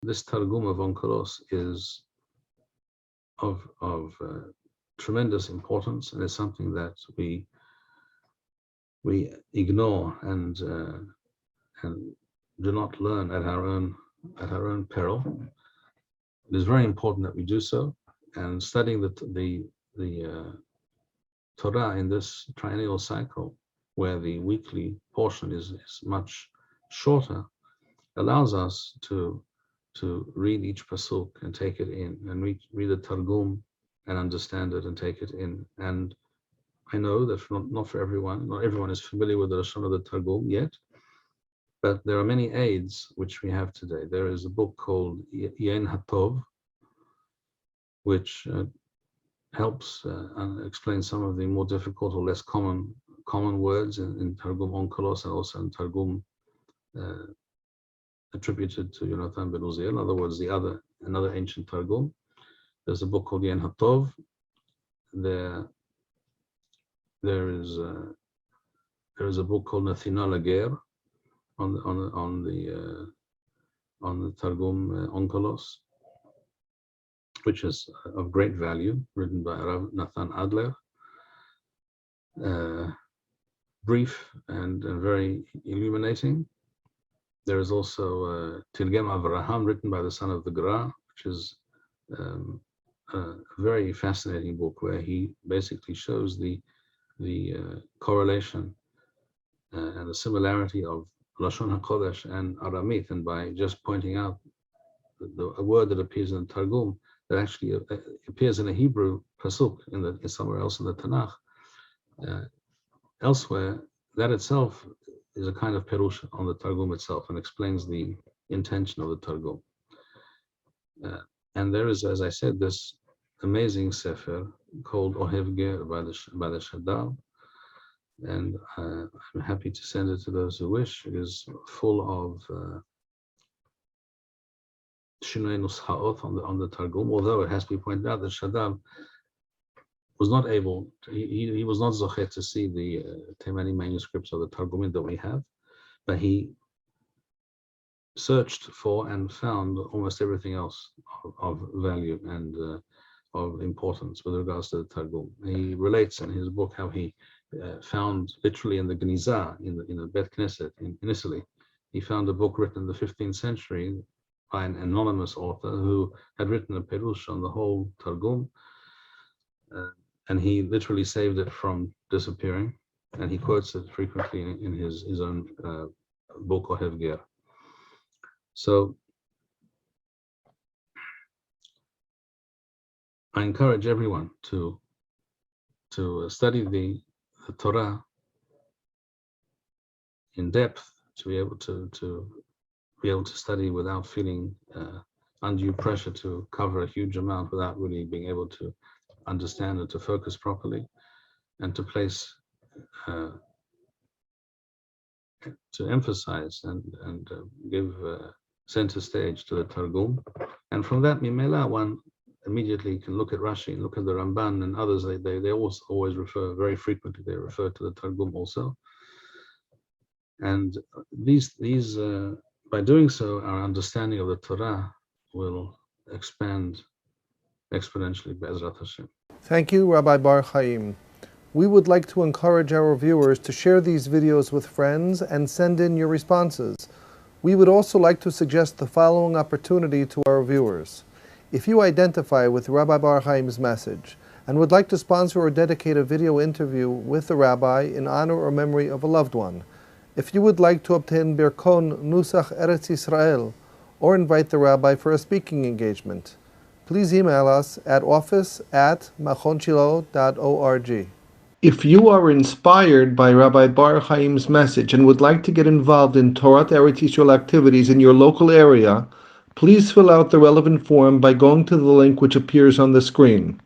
this Targum of Onkelos is of tremendous importance, and is something that we ignore and do not learn at our own peril. It is very important that we do so, and studying the Torah in this triennial cycle, where the weekly portion is much shorter, allows us to read each pasuk and take it in, and read the Targum and understand it and take it in. And I know that not everyone is familiar with the Lashon of the Targum yet, but there are many aids which we have today. There is a book called Yain HaTov, which helps explain some of the more difficult or less common words in Targum Onkelos, and also in Targum attributed to Yonatan ben Uziel. In other words, another ancient Targum. There's a book called Yain HaTov. There is a book called Nathina Lager on the Targum Onkelos, which is of great value, written by Rav Nathan Adler. Brief and very illuminating. There is also Tirgem Avraham, written by the son of the Gra, which is a very fascinating book, where he basically shows the correlation and the similarity of Lashon HaKodesh and Aramith, and by just pointing out a word that appears in the Targum that actually appears in a Hebrew pasuk in somewhere else in the Tanakh. Elsewhere, that itself is a kind of perush on the Targum itself, and explains the intention of the Targum. And there is, as I said, this amazing sefer called Ohev Ger by the Shadal, and I'm happy to send it to those who wish. It is full of Shinoi Nushaot on the Targum, although it has to be pointed out that Shadal was not able, he was not zoche to see the Temani manuscripts of the Targumim that we have, but he searched for and found almost everything else of value and of importance with regards to the Targum. He relates in his book how he found literally in the Gniza, in the Bet Knesset in Italy, he found a book written in the 15th century by an anonymous author who had written a perush on the whole Targum, and he literally saved it from disappearing, and he quotes it frequently in his own book Ohev Ger. So I encourage everyone to study the Torah in depth, to be able to study without feeling undue pressure to cover a huge amount without really being able to understand and to focus properly, and to place to emphasize and give center stage to the Targum. And from that, Mimela, one immediately can look at Rashi and look at the Ramban and others. They also always refer, very frequently, they refer to the Targum also. And these by doing so, our understanding of the Torah will expand exponentially, Be'ezrat Hashem. Thank you, Rabbi Bar-Hayim. We would like to encourage our viewers to share these videos with friends and send in your responses. We would also like to suggest the following opportunity to our viewers. If you identify with Rabbi Bar-Hayim's message and would like to sponsor or dedicate a video interview with the Rabbi in honor or memory of a loved one, if you would like to obtain Birkon Nusach Eretz Yisrael or invite the Rabbi for a speaking engagement, please email us at office@machonshilo.org. If you are inspired by Rabbi Bar-Hayim's message and would like to get involved in Torah Eretz Yisrael activities in your local area, please fill out the relevant form by going to the link which appears on the screen.